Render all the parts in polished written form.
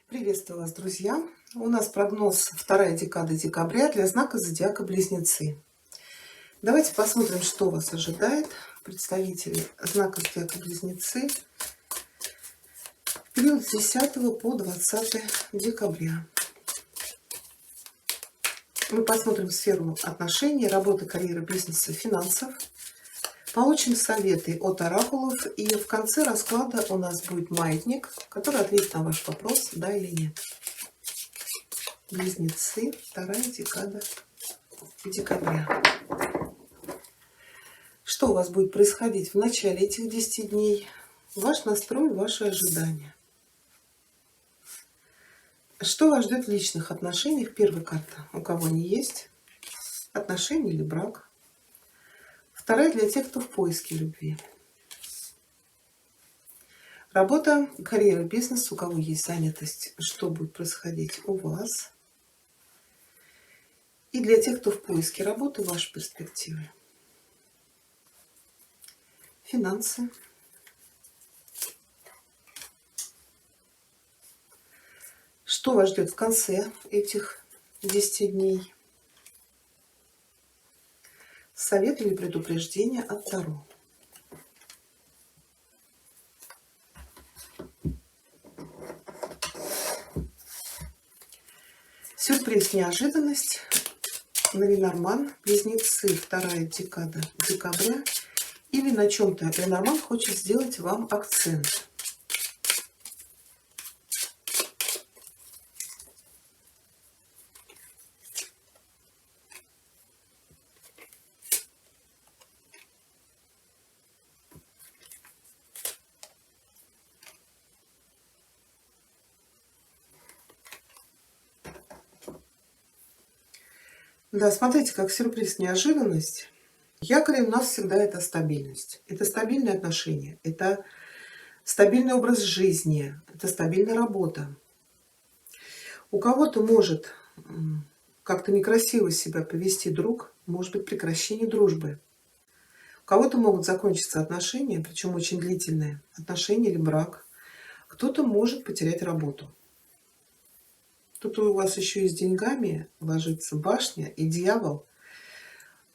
Приветствую вас, друзья! У нас прогноз вторая декада декабря для знака зодиака Близнецы. Давайте посмотрим, что вас ожидает, представители знака зодиака Близнецы, в период с 10 по 20 декабря. Мы посмотрим сферу отношений, работы, карьеры, бизнеса, финансов. Получим советы от оракулов, и в конце расклада у нас будет маятник, который ответит на ваш вопрос, да или нет. Близнецы, вторая декада декабря. Что у вас будет происходить в начале этих 10 дней? Ваш настрой, ваши ожидания. Что вас ждет в личных отношениях? Первая карта. У кого они есть? Отношения или брак? Вторая для тех, кто в поиске любви. Работа, карьера, бизнес. У кого есть занятость? Что будет происходить у вас? И для тех, кто в поиске работы, ваши перспективы. Финансы. Что вас ждет в конце этих 10 дней? Совет или предупреждение от Таро. Сюрприз, неожиданность. Ленорман, Близнецы, вторая декада декабря. Или на чем-то Ленорман хочет сделать вам акцент. Да, смотрите, как сюрприз, неожиданность. Якорем у нас всегда это стабильность. Это стабильные отношения, это стабильный образ жизни, это стабильная работа. У кого-то может как-то некрасиво себя повести друг, может быть прекращение дружбы. У кого-то могут закончиться отношения, причем очень длительные отношения или брак. Кто-то может потерять работу. Тут у вас еще и с деньгами ложится башня и дьявол.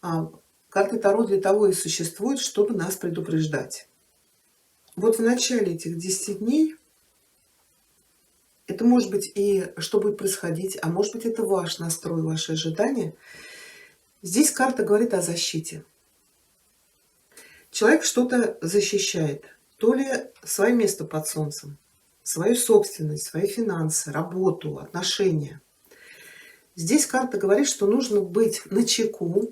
Карты Таро для того и существуют, чтобы нас предупреждать. Вот в начале этих 10 дней это может быть и что будет происходить, а может быть это ваш настрой, ваши ожидания. Здесь карта говорит о защите. Человек что-то защищает, то ли свое место под солнцем, свою собственность, свои финансы, работу, отношения. Здесь карта говорит, что нужно быть начеку,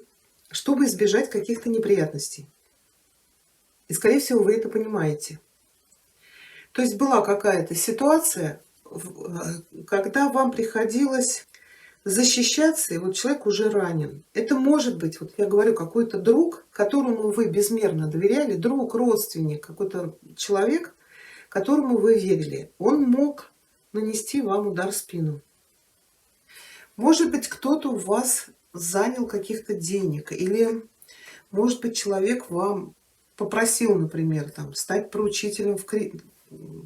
чтобы избежать каких-то неприятностей. И, скорее всего, вы это понимаете. То есть была какая-то ситуация, когда вам приходилось защищаться, и вот человек уже ранен. Это может быть, вот я говорю, какой-то друг, которому вы безмерно доверяли, друг, родственник, какой-то человек, которому вы верили. Он мог нанести вам удар в спину. Может быть, кто-то у вас занял каких-то денег, или, может быть, человек вам попросил, например, стать поручителем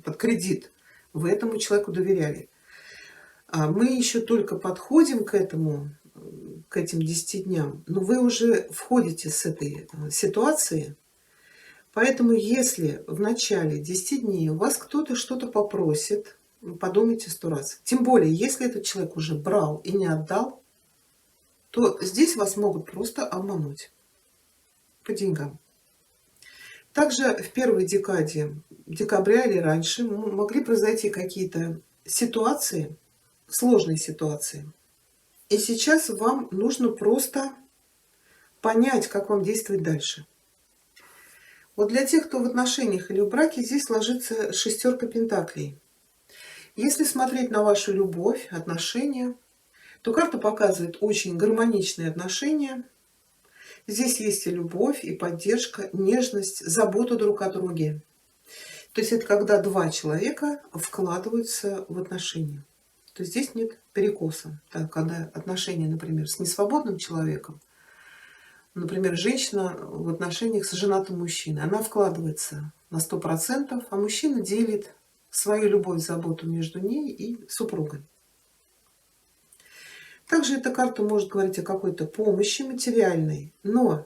под кредит. Вы этому человеку доверяли. А мы еще только подходим к этим 10 дням, но вы уже входите с этой ситуации. Поэтому если в начале 10 дней у вас кто-то что-то попросит, подумайте 100 раз. Тем более, если этот человек уже брал и не отдал, то здесь вас могут просто обмануть по деньгам. Также в первой декаде декабря или раньше могли произойти какие-то ситуации, сложные ситуации. И сейчас вам нужно просто понять, как вам действовать дальше. Вот для тех, кто в отношениях или в браке, здесь ложится шестерка пентаклей. Если смотреть на вашу любовь, отношения, то карта показывает очень гармоничные отношения. Здесь есть и любовь, и поддержка, нежность, забота друг о друге. То есть это когда два человека вкладываются в отношения. То есть здесь нет перекоса. Так, когда отношения, например, с несвободным человеком, например, женщина в отношениях с женатым мужчиной, она вкладывается на 100%, а мужчина делит свою любовь, заботу между ней и супругом. Также эта карта может говорить о какой-то помощи материальной, но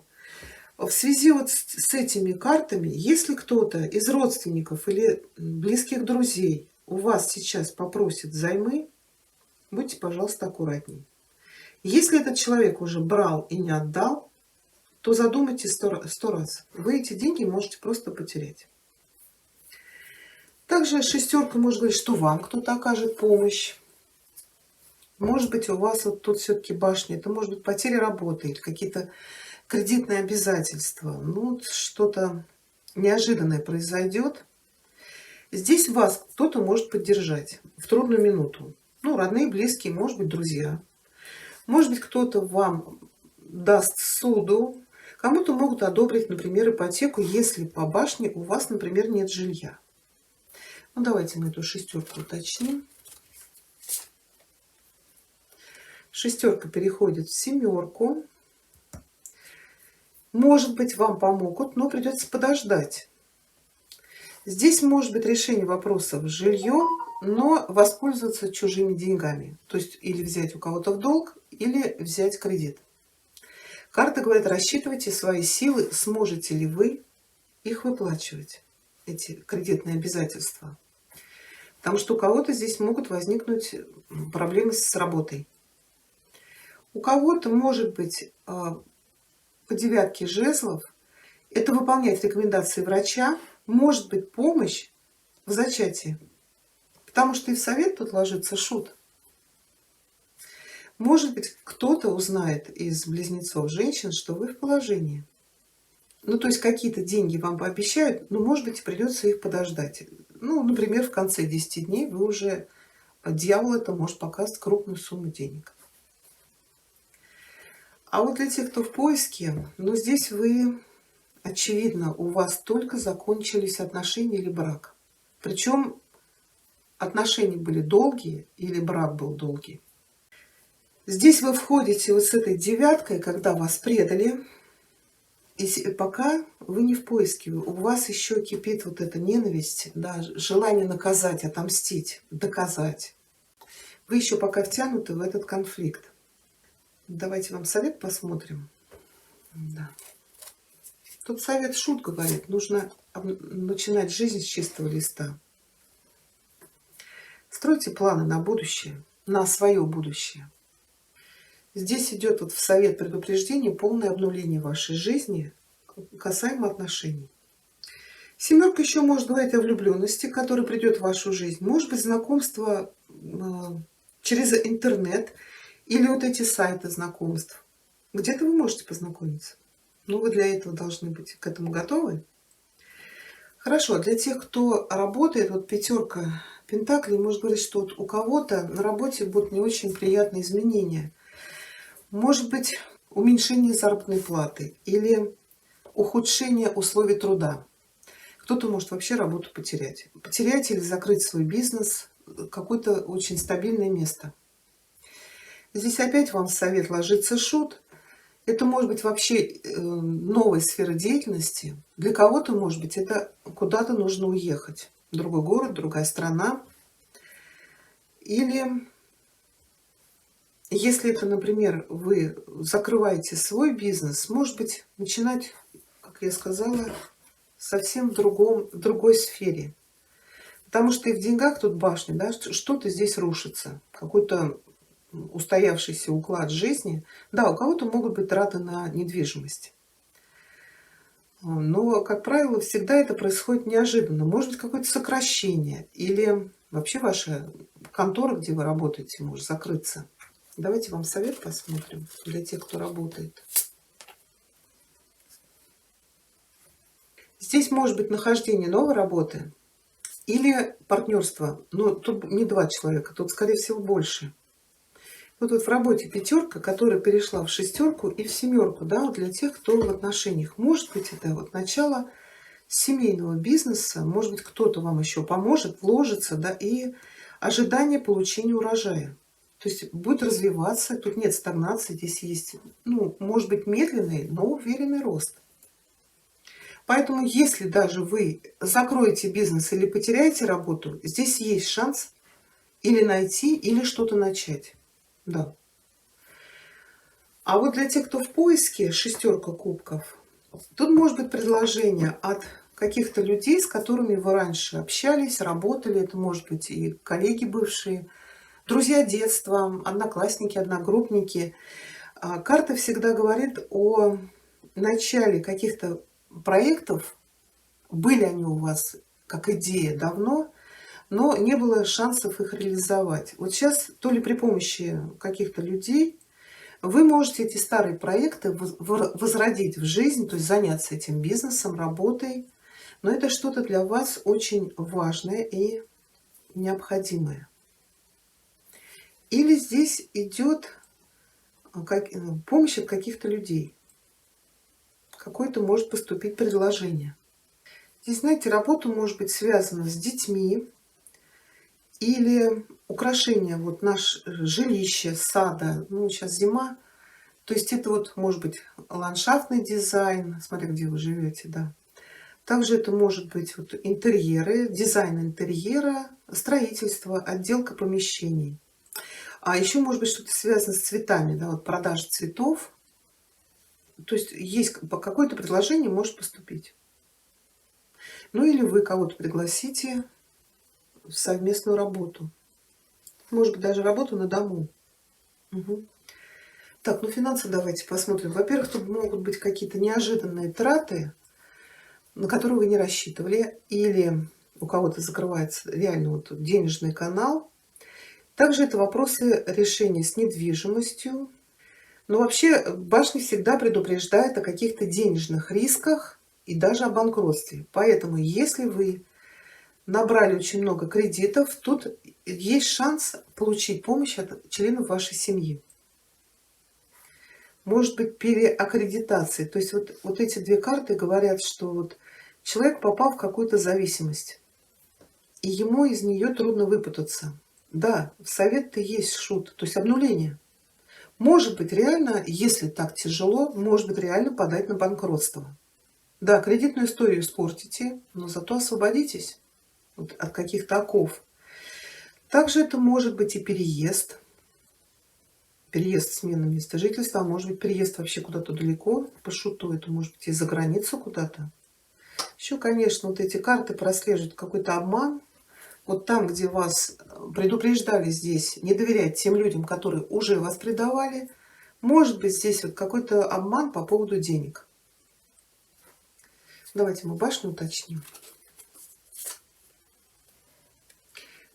в связи вот с этими картами, если кто-то из родственников или близких друзей у вас сейчас попросит взаймы, будьте, пожалуйста, аккуратней. Если этот человек уже брал и не отдал, то задумайтесь сто раз. Вы эти деньги можете просто потерять. Также шестерка может говорить, что вам кто-то окажет помощь. Может быть, у вас вот тут все-таки башня. Это может быть потеря работы или какие-то кредитные обязательства. Ну, что-то неожиданное произойдет. Здесь вас кто-то может поддержать в трудную минуту. Ну, родные, близкие, может быть, друзья. Может быть, кто-то вам даст суду. Кому-то могут одобрить, например, ипотеку, если по башне у вас, например, нет жилья. Ну, давайте мы эту шестерку уточним. Шестерка переходит в семерку. Может быть, вам помогут, но придется подождать. Здесь может быть решение вопросов с жильем, но воспользоваться чужими деньгами. То есть или взять у кого-то в долг, или взять кредит. Карта говорит, рассчитывайте свои силы, сможете ли вы их выплачивать, эти кредитные обязательства. Потому что у кого-то здесь могут возникнуть проблемы с работой. У кого-то может быть по девятке жезлов это выполнять рекомендации врача, может быть помощь в зачатии. Потому что и в совет тут ложится шут. Может быть, кто-то узнает из близнецов женщин, что вы в положении. Ну, то есть какие-то деньги вам пообещают, но, может быть, придется их подождать. Ну, например, в конце 10 дней вы уже, дьявол это может показать крупную сумму денег. А вот для тех, кто в поиске, ну, здесь вы, очевидно, у вас только закончились отношения или брак. Причем отношения были долгие или брак был долгий. Здесь вы входите вот с этой девяткой, когда вас предали, и пока вы не в поиске, у вас еще кипит вот эта ненависть, да, желание наказать, отомстить, доказать. Вы еще пока втянуты в этот конфликт. Давайте вам совет посмотрим. Да. Тут совет шут говорит, нужно начинать жизнь с чистого листа. Стройте планы на будущее, на свое будущее. Здесь идет вот в совет предупреждение полное обнуление вашей жизни касаемо отношений. Семерка еще может говорить о влюбленности, которая придет в вашу жизнь. Может быть, знакомство через интернет или вот эти сайты знакомств. Где-то вы можете познакомиться. Но вы для этого должны быть к этому готовы. Хорошо, для тех, кто работает, вот пятерка пентаклей может говорить, что вот у кого-то на работе будут не очень приятные изменения. Может быть, уменьшение заработной платы или ухудшение условий труда. Кто-то может вообще работу потерять. Потерять или закрыть свой бизнес, какое-то очень стабильное место. Здесь опять вам в совет ложится шут. Это может быть вообще новая сфера деятельности. Для кого-то, может быть, это куда-то нужно уехать. Другой город, другая страна. Или если это, например, вы закрываете свой бизнес, может быть, начинать, как я сказала, совсем в другой сфере. Потому что и в деньгах тут башня, да, что-то здесь рушится. Какой-то устоявшийся уклад жизни. Да, у кого-то могут быть траты на недвижимость. Но, как правило, всегда это происходит неожиданно. Может быть, какое-то сокращение. Или вообще ваша контора, где вы работаете, может закрыться. Давайте вам совет посмотрим для тех, кто работает. Здесь может быть нахождение новой работы или партнерство. Но тут не 2 человека, тут, скорее всего, больше. Вот в работе пятерка, которая перешла в шестерку и в семерку, да, вот для тех, кто в отношениях. Может быть, это вот начало семейного бизнеса, может быть, кто-то вам еще поможет, вложится, да, и ожидание получения урожая. То есть будет развиваться, тут нет стагнации, здесь есть, ну, может быть, медленный, но уверенный рост. Поэтому, если даже вы закроете бизнес или потеряете работу, здесь есть шанс или найти, или что-то начать. Да. А вот для тех, кто в поиске, шестерка кубков, тут может быть предложение от каких-то людей, с которыми вы раньше общались, работали. Это может быть и коллеги бывшие, друзья детства, одноклассники, одногруппники. Карта всегда говорит о начале каких-то проектов. Были они у вас как идея давно, но не было шансов их реализовать. Вот сейчас то ли при помощи каких-то людей вы можете эти старые проекты возродить в жизнь, то есть заняться этим бизнесом, работой. Но это что-то для вас очень важное и необходимое. Или здесь идет помощь от каких-то людей. Какое-то может поступить предложение. Здесь, знаете, работа может быть связана с детьми или украшение вот наш жилище, сада. Ну, сейчас зима. То есть это вот может быть ландшафтный дизайн, смотря где вы живете, да. Также это может быть вот интерьеры, дизайн интерьера, строительство, отделка помещений. А еще может быть что-то связано с цветами, да, вот продажа цветов. То есть есть какое-то предложение может поступить. Ну или вы кого-то пригласите в совместную работу. Может быть, даже работу на дому. Мгм. Так, ну финансы давайте посмотрим. Во-первых, тут могут быть какие-то неожиданные траты, на которые вы не рассчитывали, или у кого-то закрывается реально вот денежный канал. Также это вопросы решения с недвижимостью. Но вообще башня всегда предупреждает о каких-то денежных рисках и даже о банкротстве. Поэтому если вы набрали очень много кредитов, тут есть шанс получить помощь от членов вашей семьи. Может быть переаккредитация. То есть вот эти две карты говорят, что вот человек попал в какую-то зависимость, и ему из нее трудно выпутаться. Да, в совет-то есть шут, то есть обнуление. Может быть реально, если так тяжело, может быть реально подать на банкротство. Да, кредитную историю испортите, но зато освободитесь вот от каких-то оков. Также это может быть и переезд. Переезд, смена места жительства, а может быть переезд вообще куда-то далеко, по шуту, это может быть и за границу куда-то. Еще, конечно, вот эти карты прослеживают какой-то обман. Вот там, где вас предупреждали здесь, не доверять тем людям, которые уже вас предавали, может быть здесь вот какой-то обман по поводу денег. Давайте мы башню уточним.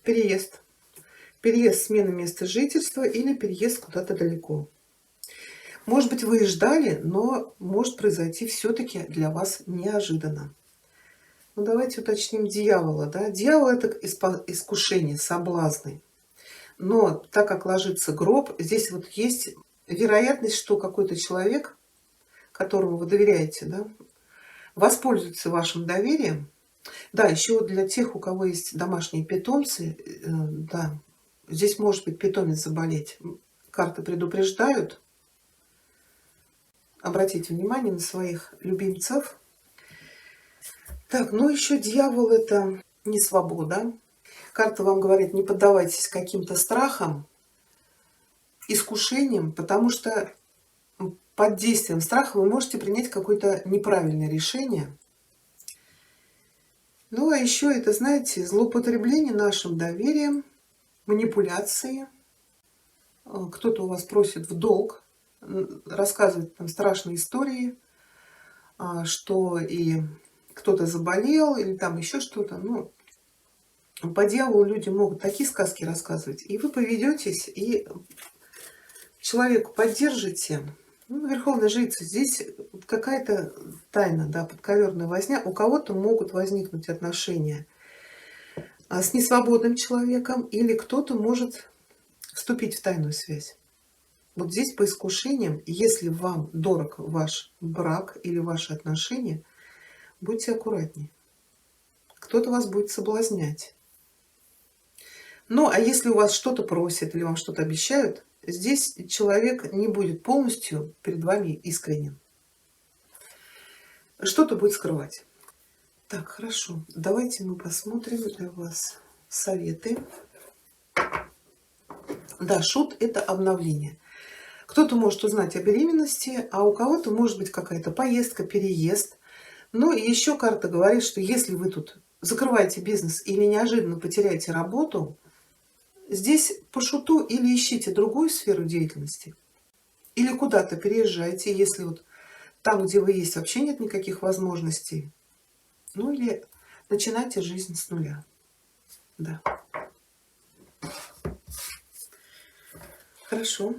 Переезд. Переезд, смена места жительства или переезд куда-то далеко. Может быть, вы и ждали, но может произойти все-таки для вас неожиданно. Ну, давайте уточним дьявола. Да? Дьявол – это искушение, соблазны. Но так как ложится гроб, здесь вот есть вероятность, что какой-то человек, которому вы доверяете, да, воспользуется вашим доверием. Да, еще для тех, у кого есть домашние питомцы, да, здесь может быть питомец заболеть. Карты предупреждают. Обратите внимание на своих любимцев. Так, ну еще дьявол – это не свобода. Карта вам говорит, не поддавайтесь каким-то страхам, искушениям, потому что под действием страха вы можете принять какое-то неправильное решение. Ну а еще это, знаете, злоупотребление нашим доверием, манипуляции. Кто-то у вас просит в долг, рассказывает там страшные истории, что и кто-то заболел, или там еще что-то. Ну, по дьяволу люди могут такие сказки рассказывать. И вы поведетесь, и человеку поддержите. Ну, Верховная Жрица, здесь какая-то тайна, да, подковерная возня. У кого-то могут возникнуть отношения с несвободным человеком, или кто-то может вступить в тайную связь. Вот здесь по искушениям, если вам дорог ваш брак или ваши отношения, будьте аккуратнее. Кто-то вас будет соблазнять. Ну, а если у вас что-то просят или вам что-то обещают, здесь человек не будет полностью перед вами искренен. что-то будет скрывать. Так, хорошо. Давайте мы посмотрим для вас советы. Да, шут — это обновление. Кто-то может узнать о беременности, а у кого-то может быть какая-то поездка, переезд. Ну и еще карта говорит, что если вы тут закрываете бизнес или неожиданно потеряете работу, здесь по шуту или ищите другую сферу деятельности, или куда-то переезжайте, если вот там, где вы есть, вообще нет никаких возможностей. Ну или начинайте жизнь с нуля. Да. Хорошо.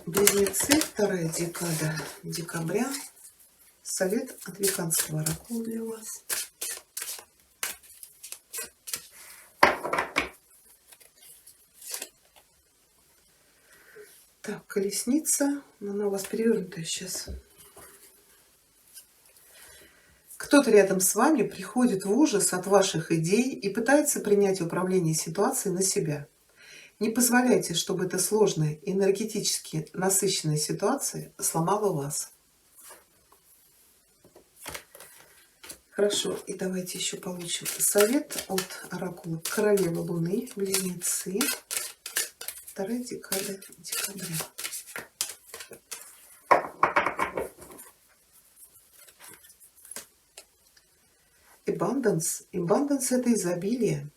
Близнецы, вторая декада декабря. Совет от Веканского оракула для вас. Так, колесница. Она у вас перевернутая сейчас. Кто-то рядом с вами приходит в ужас от ваших идей и пытается принять управление ситуацией на себя. Не позволяйте, чтобы эта сложная, энергетически насыщенная ситуация сломала вас. Хорошо, и давайте еще получим совет от оракула Королевы Луны, Близнецы, вторая декада декабря. Abundance. Abundance — это изобилие.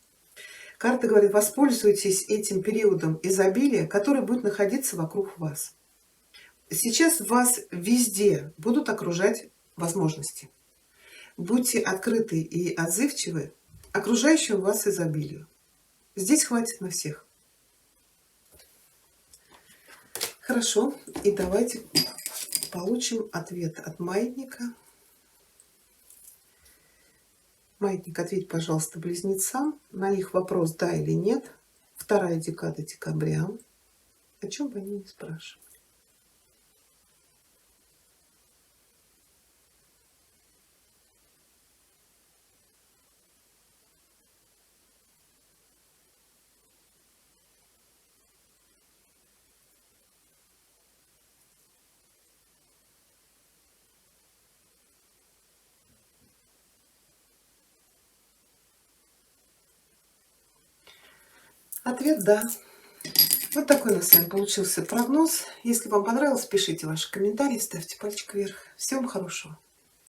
Карта говорит, воспользуйтесь этим периодом изобилия, который будет находиться вокруг вас. Сейчас вас везде будут окружать возможности. Будьте открыты и отзывчивы окружающему вас изобилию. Здесь хватит на всех. Хорошо, и давайте получим ответ от маятника. Маятник, ответь, пожалуйста, близнецам на их вопрос «да» или «нет». Вторая декада декабря. О чем бы они ни спрашивали. Ответ «да». Вот такой у нас с вами получился прогноз. Если вам понравилось, пишите ваши комментарии, ставьте пальчик вверх. Всего вам хорошего.